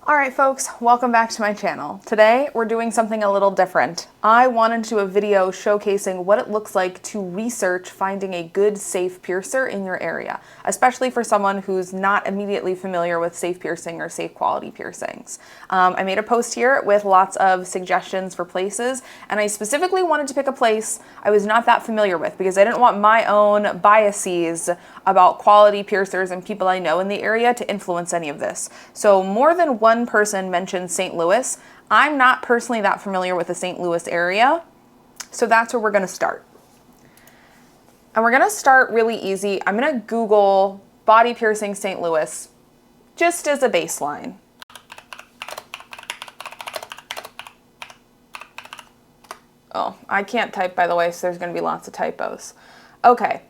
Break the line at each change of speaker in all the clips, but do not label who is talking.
Alright folks, welcome back to my channel. Today we're doing something a little different. I wanted to do a video showcasing what it looks like to research finding a good safe piercer in your area, especially for someone who's not immediately familiar with safe piercing or safe quality piercings. I made a post here with lots of suggestions for places, and I specifically wanted to pick a place I was not that familiar with because I didn't want my own biases about quality piercers and people I know in the area to influence any of this. So more than one person mentioned St. Louis. I'm not personally that familiar with the St. Louis area, so that's where we're going to start. And we're going to start really easy. I'm going to Google body piercing St. Louis just as a baseline. Oh, I can't type, by the way, so there's going to be lots of typos. Okay.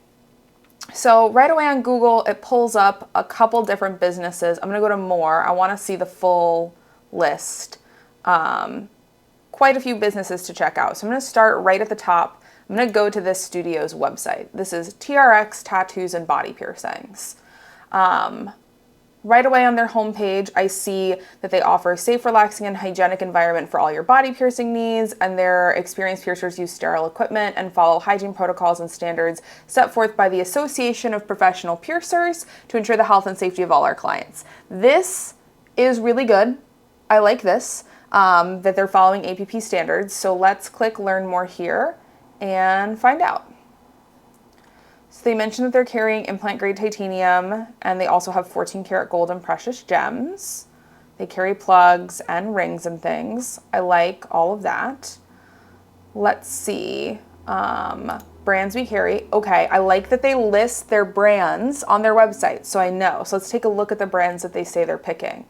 So right away on Google, it pulls up a couple different businesses. I'm going to go to more. I want to see the full list. Quite a few businesses to check out. So I'm going to start right at the top. I'm going to go to this studio's website. This is TRX Tattoos and Body Piercings. Right away on their homepage, I see that they offer a safe, relaxing, and hygienic environment for all your body piercing needs, and their experienced piercers use sterile equipment and follow hygiene protocols and standards set forth by the Association of Professional Piercers to ensure the health and safety of all our clients. This is really good. I like this, that they're following APP standards. So let's click Learn More here and find out. So they mentioned that they're carrying implant-grade titanium, and they also have 14-karat gold and precious gems. They carry plugs and rings and things. I like all of that. Let's see. Brands we carry. Okay, I like that they list their brands on their website, so I know. So let's take a look at the brands that they say they're picking.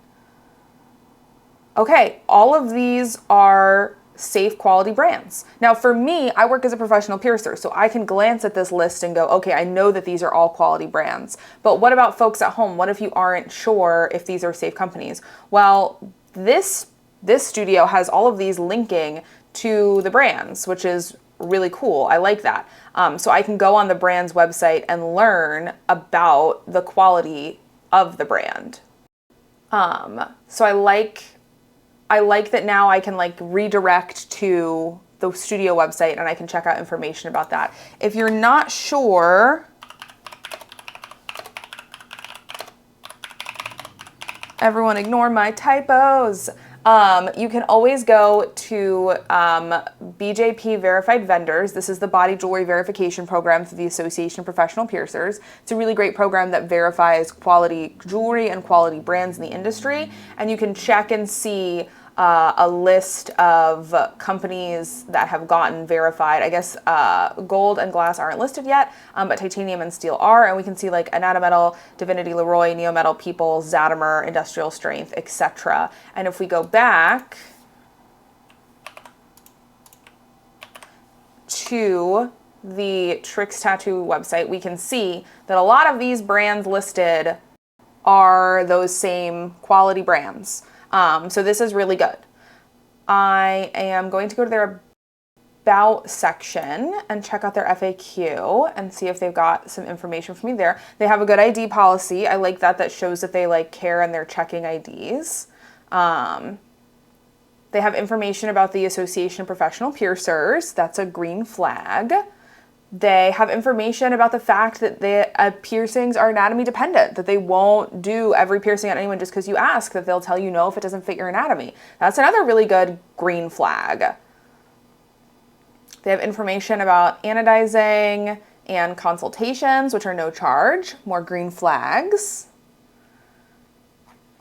Okay, all of these are safe quality brands. Now for me, I work as a professional piercer, so I can glance at this list and go, okay, I know that these are all quality brands. But what about folks at home? What if you aren't sure if these are safe companies? Well, this studio has all of these linking to the brands, which is really cool. I like that. So I can go on the brand's website and learn about the quality of the brand. So I like that now I can redirect to the studio website and I can check out information about that. If you're not sure, everyone ignore my typos. You can always go to BJP Verified Vendors. This is the body jewelry verification program through the Association of Professional Piercers. It's a really great program that verifies quality jewelry and quality brands in the industry. And you can check and see a list of companies that have gotten verified. I guess gold and glass aren't listed yet, but titanium and steel are, and we can see Anatometal, Divinity Leroy, Neometal, People, Zadimer, Industrial Strength, etc. And if we go back to the Trix Tattoo website, we can see that a lot of these brands listed are those same quality brands. So this is really good. I am going to go to their About section and check out their FAQ and see if they've got some information for me there. They have a good ID policy. I like that. That shows that they care and they're checking IDs. They have information about the Association of Professional Piercers. That's a green flag. They have information about the fact that the piercings are anatomy dependent, that they won't do every piercing on anyone just because you ask, that they'll tell you no if it doesn't fit your anatomy. That's another really good green flag. They have information about anodizing and consultations, which are no charge, more green flags.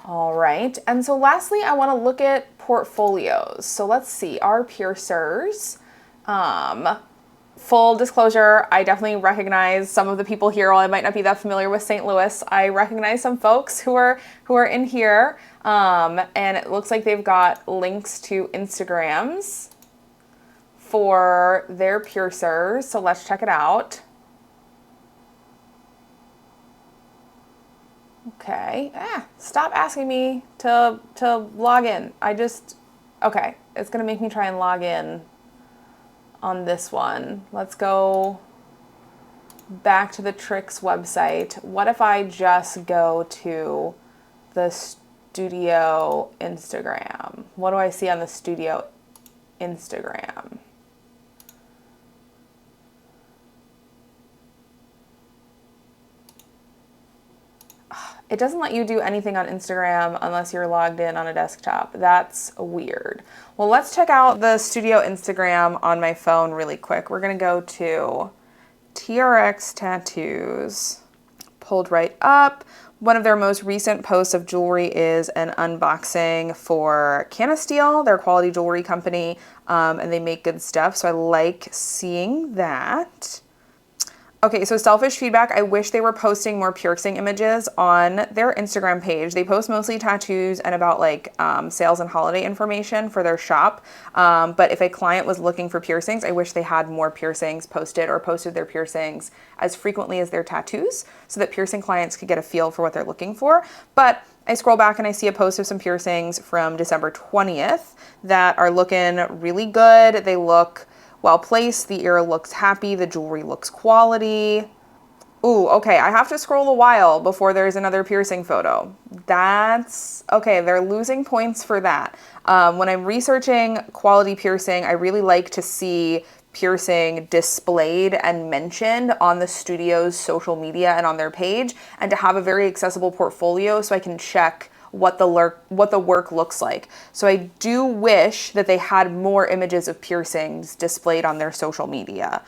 All right, and so lastly, I want to look at portfolios. So let's see, our piercers. Full disclosure, I definitely recognize some of the people here. While I might not be that familiar with St. Louis, I recognize some folks who are in here, and it looks like they've got links to Instagrams for their piercers. So let's check it out. Okay, stop asking me to log in. Okay, it's gonna make me try and log in on this one. Let's go back to the Trix website. What if I just go to the Studio Instagram. What do I see on the Studio Instagram? It doesn't let you do anything on Instagram unless you're logged in on a desktop. That's weird. Well, let's check out the Studio Instagram on my phone really quick. We're gonna go to TRX Tattoos, pulled right up. One of their most recent posts of jewelry is an unboxing for Canasteel, their quality jewelry company, and they make good stuff, so I like seeing that. Okay, so selfish feedback. I wish they were posting more piercing images on their Instagram page. They post mostly tattoos and about like sales and holiday information for their shop. But if a client was looking for piercings, I wish they had more piercings posted or posted their piercings as frequently as their tattoos so that piercing clients could get a feel for what they're looking for. But I scroll back and I see a post of some piercings from December 20th that are looking really good. They look well placed, the ear looks happy, the jewelry looks quality. Ooh, okay, I have to scroll a while before there's another piercing photo. That's, okay, they're losing points for that. When I'm researching quality piercing, I really like to see piercing displayed and mentioned on the studio's social media and on their page, and to have a very accessible portfolio so I can check what the work looks like. So I do wish that they had more images of piercings displayed on their social media.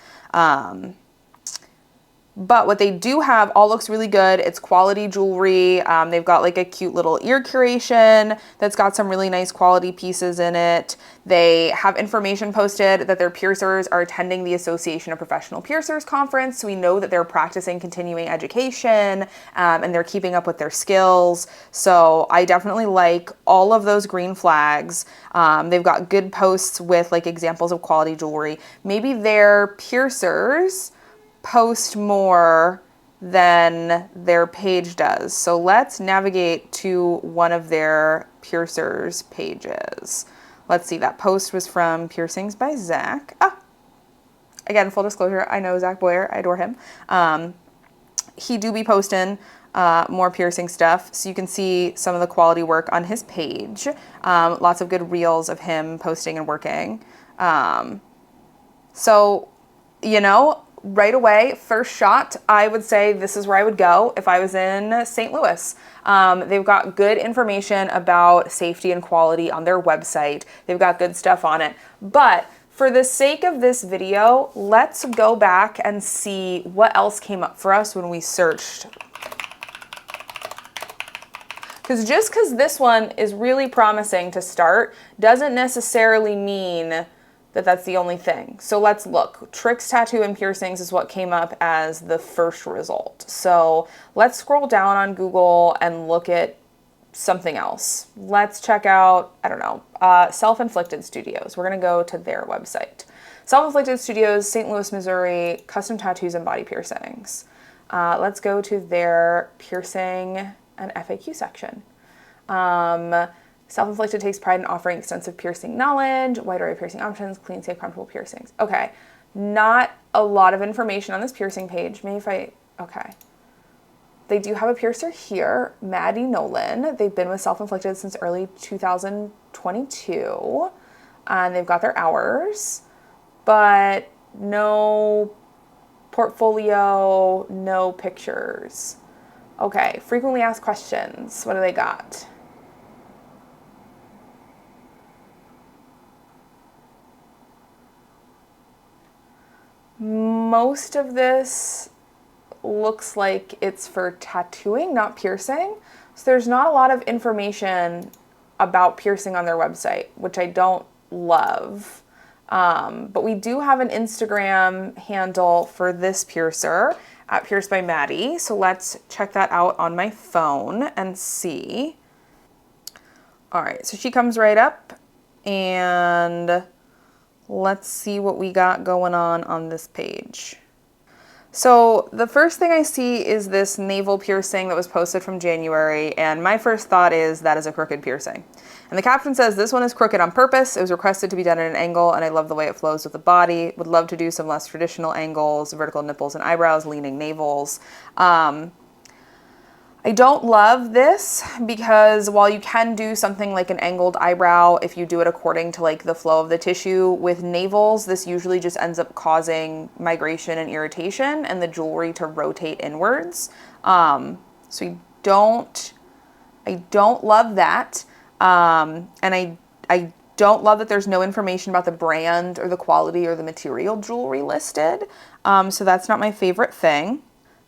But what they do have all looks really good. It's quality jewelry. They've got like a cute little ear curation that's got some really nice quality pieces in it. They have information posted that their piercers are attending the Association of Professional Piercers conference. So we know that they're practicing continuing education and they're keeping up with their skills. So I definitely like all of those green flags. They've got good posts with like examples of quality jewelry. Maybe their piercers post more than their page does. So let's navigate to one of their piercers pages. Let's see, that post was from Piercings by Zach. Again, full disclosure, I know Zach Boyer, I adore him. He do be posting more piercing stuff, so you can see some of the quality work on his page. Lots of good reels of him posting and working. So, you know, right away, first shot, I would say this is where I would go if I was in St. Louis. They've got good information about safety and quality on their website. They've got good stuff on it. But for the sake of this video, let's go back and see what else came up for us when we searched. Because just because this one is really promising to start doesn't necessarily mean that that's the only thing. So let's look. Tricks, Tattoo, and Piercings is what came up as the first result. So let's scroll down on Google and look at something else. Let's check out, I don't know, Self-Inflicted Studios. We're gonna go to their website. Self-Inflicted Studios, St. Louis, Missouri, custom tattoos and body piercings. Let's go to their piercing and FAQ section. Self-Inflicted takes pride in offering extensive piercing knowledge, wide array of piercing options, clean, safe, comfortable piercings. Okay, not a lot of information on this piercing page. Maybe if okay. They do have a piercer here, Maddie Nolan. They've been with Self-Inflicted since early 2022, and they've got their hours, but no portfolio, no pictures. Okay, frequently asked questions. What do they got? Most of this looks like it's for tattooing, not piercing. So there's not a lot of information about piercing on their website, which I don't love. But we do have an Instagram handle for this piercer at Pierce by Maddie. So let's check that out on my phone and see. All right, so she comes right up and let's see what we got going on this page. So the first thing I see is this navel piercing that was posted from January, and my first thought is that is a crooked piercing. And the caption says, "This one is crooked on purpose. It was requested to be done at an angle, and I love the way it flows with the body. Would love to do some less traditional angles, vertical nipples and eyebrows, leaning navels." I don't love this because while you can do something like an angled eyebrow if you do it according to like the flow of the tissue, with navels, this usually just ends up causing migration and irritation and the jewelry to rotate inwards. So I don't love that. And I don't love that there's no information about the brand or the quality or the material jewelry listed. So that's not my favorite thing.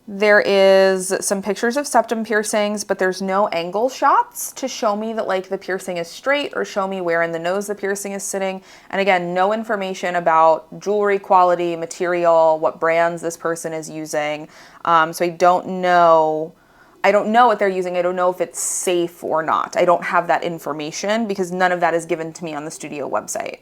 There is some pictures of septum piercings, but there's no angle shots to show me that like the piercing is straight or show me where in the nose the piercing is sitting. And again, no information about jewelry quality, material, what brands this person is using. So I don't know what they're using. I don't know if it's safe or not. I don't have that information because none of that is given to me on the studio website.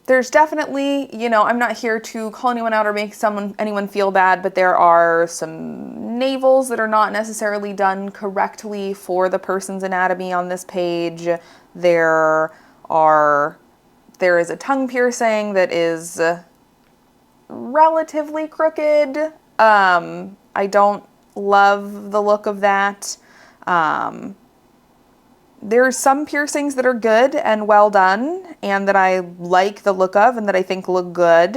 There's definitely, I'm not here to call anyone out or make anyone feel bad, but there are some navels that are not necessarily done correctly for the person's anatomy on this page. There is a tongue piercing that is relatively crooked. I don't love the look of that. There's some piercings that are good and well done and that I like the look of and that I think look good.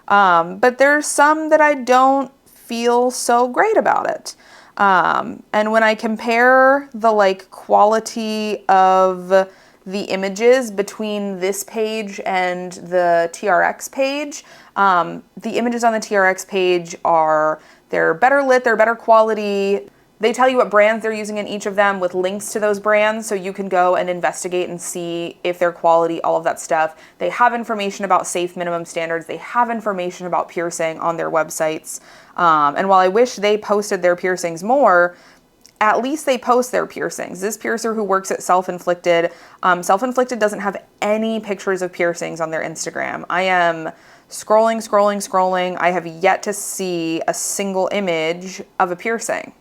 But there's some that I don't feel so great about it. And when I compare the like quality of the images between this page and the TRX page, the images on the TRX page they're better lit, they're better quality. They tell you what brands they're using in each of them with links to those brands, so you can go and investigate and see if they're quality, all of that stuff. They have information about safe minimum standards. They have information about piercing on their websites. And while I wish they posted their piercings more, at least they post their piercings. This piercer who works at Self-Inflicted doesn't have any pictures of piercings on their Instagram. I am scrolling. I have yet to see a single image of a piercing.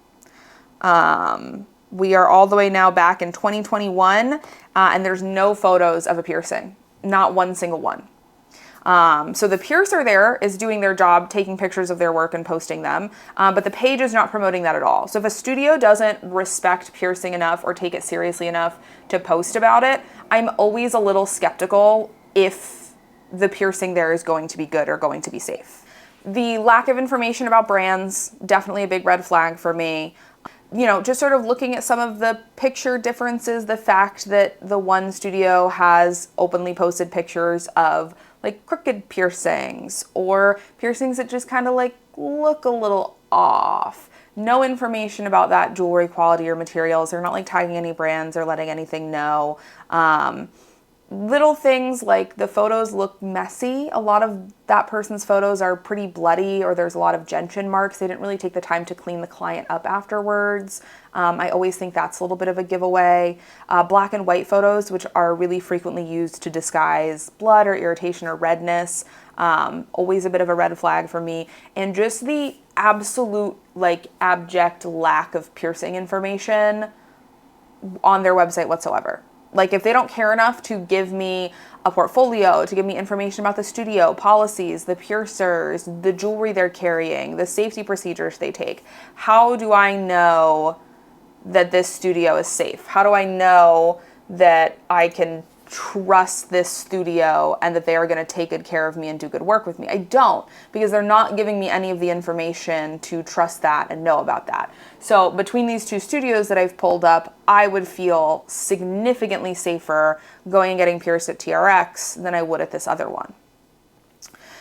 We are all the way now back in 2021, and there's no photos of a piercing, not one single one. So the piercer there is doing their job, taking pictures of their work and posting them, but the page is not promoting that at all. So if a studio doesn't respect piercing enough or take it seriously enough to post about it, I'm always a little skeptical if the piercing there is going to be good or going to be safe. The lack of information about brands, definitely a big red flag for me. Just sort of looking at some of the picture differences, the fact that the one studio has openly posted pictures of like crooked piercings or piercings that just kind of like look a little off. No information about that jewelry quality or materials. They're not like tagging any brands or letting anything know. Little things like the photos look messy. A lot of that person's photos are pretty bloody or there's a lot of gentian marks. They didn't really take the time to clean the client up afterwards. I always think that's a little bit of a giveaway. Black and white photos, which are really frequently used to disguise blood or irritation or redness, always a bit of a red flag for me. And just the absolute like abject lack of piercing information on their website whatsoever. Like if they don't care enough to give me a portfolio, to give me information about the studio, policies, the piercers, the jewelry they're carrying, the safety procedures they take, how do I know that this studio is safe? How do I know that I can trust this studio and that they are going to take good care of me and do good work with me? I don't, because they're not giving me any of the information to trust that and know about that. So between these two studios that I've pulled up, I would feel significantly safer going and getting pierced at TRX than I would at this other one.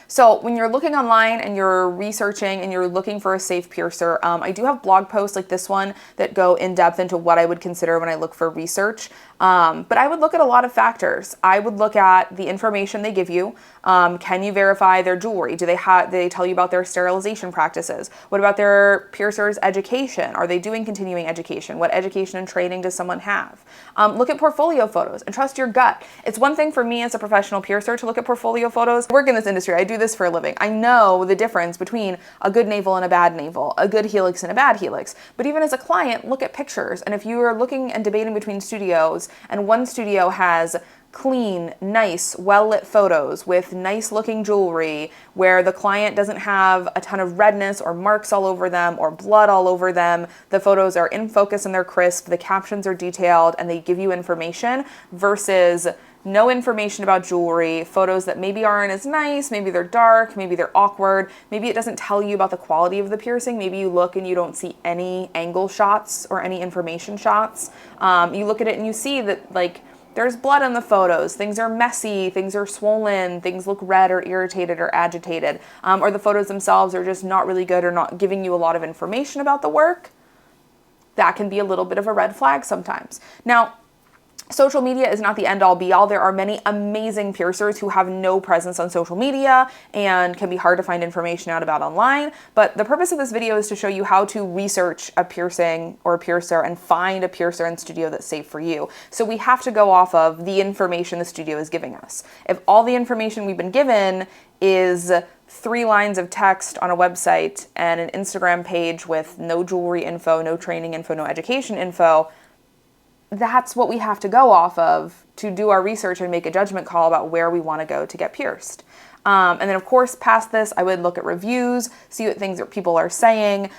So when you're looking online and you're researching and you're looking for a safe piercer, I do have blog posts like this one that go in depth into what I would consider when I look for research. But I would look at a lot of factors. I would look at the information they give you. Can you verify their jewelry? Do they tell you about their sterilization practices? What about their piercer's education? Are they doing continuing education? What education and training does someone have? Look at portfolio photos and trust your gut. It's one thing for me as a professional piercer to look at portfolio photos. I work in this industry. I do this for a living. I know the difference between a good navel and a bad navel, a good helix and a bad helix. But even as a client, look at pictures. And if you are looking and debating between studios and one studio has clean, nice, well-lit photos with nice looking jewelry where the client doesn't have a ton of redness or marks all over them or blood all over them. The photos are in focus and they're crisp, the captions are detailed, and they give you information versus no information about jewelry, photos that maybe aren't as nice, maybe they're dark, maybe they're awkward, maybe it doesn't tell you about the quality of the piercing, maybe you look and you don't see any angle shots or any information shots. You look at it and you see that like there's blood in the photos, things are messy, things are swollen, things look red or irritated or agitated, or the photos themselves are just not really good or not giving you a lot of information about the work. That can be a little bit of a red flag sometimes. Now, social media is not the end-all be-all. There are many amazing piercers who have no presence on social media and can be hard to find information out about online. But the purpose of this video is to show you how to research a piercing or a piercer and find a piercer and studio that's safe for you. So we have to go off of the information the studio is giving us. If all the information we've been given is 3 lines of text on a website and an Instagram page with no jewelry info, no training info, no education info, that's what we have to go off of to do our research and make a judgment call about where we want to go to get pierced. And then of course, past this, I would look at reviews, see what things that people are saying,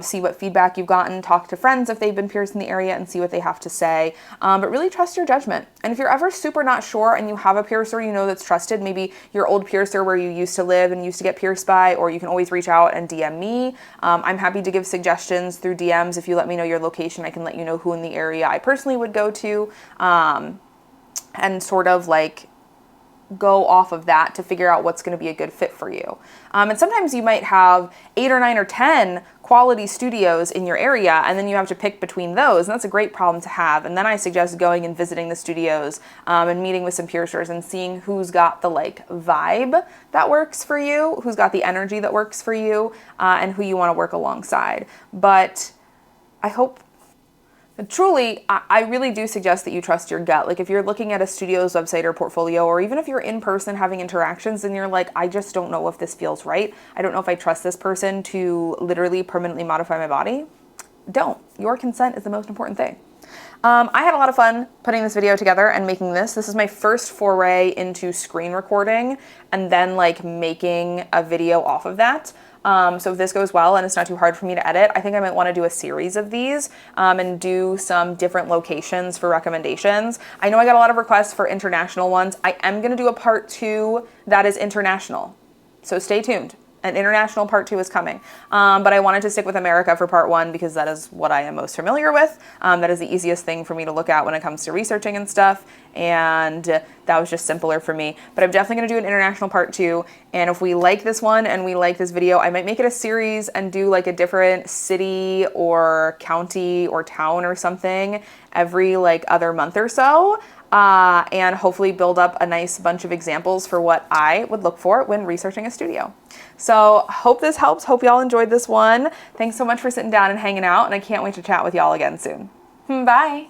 see what feedback you've gotten, talk to friends if they've been pierced in the area and see what they have to say. But really trust your judgment. And if you're ever super not sure and you have a piercer you know that's trusted, maybe your old piercer where you used to live and used to get pierced by, or you can always reach out and DM me. I'm happy to give suggestions through DMs. If you let me know your location, I can let you know who in the area I personally would go to, and sort of like go off of that to figure out what's going to be a good fit for you. And sometimes you might have 8 or 9 or 10 quality studios in your area, and then you have to pick between those, and that's a great problem to have. And then I suggest going and visiting the studios and meeting with some piercers and seeing who's got the like vibe that works for you, who's got the energy that works for you, and who you want to work alongside. But I hope truly, I really do suggest that you trust your gut. Like if you're looking at a studio's website or portfolio, or even if you're in person having interactions and you're like, I just don't know if this feels right. I don't know if I trust this person to literally permanently modify my body. Don't. Your consent is the most important thing. I had a lot of fun putting this video together and making this. This is my first foray into screen recording and then like making a video off of that. So if this goes well and it's not too hard for me to edit, I think I might want to do a series of these and do some different locations for recommendations. I know I got a lot of requests for international ones. I am going to do a part 2 that is international. So stay tuned. An international part 2 is coming. But I wanted to stick with America for part 1 because that is what I am most familiar with. That is the easiest thing for me to look at when it comes to researching and stuff. And that was just simpler for me. But I'm definitely going to do an international part 2. And if we like this one and we like this video, I might make it a series and do like a different city or county or town or something every like other month or so. And hopefully build up a nice bunch of examples for what I would look for when researching a studio. So hope this helps. Hope y'all enjoyed this one. Thanks so much for sitting down and hanging out, and I can't wait to chat with y'all again soon. Bye.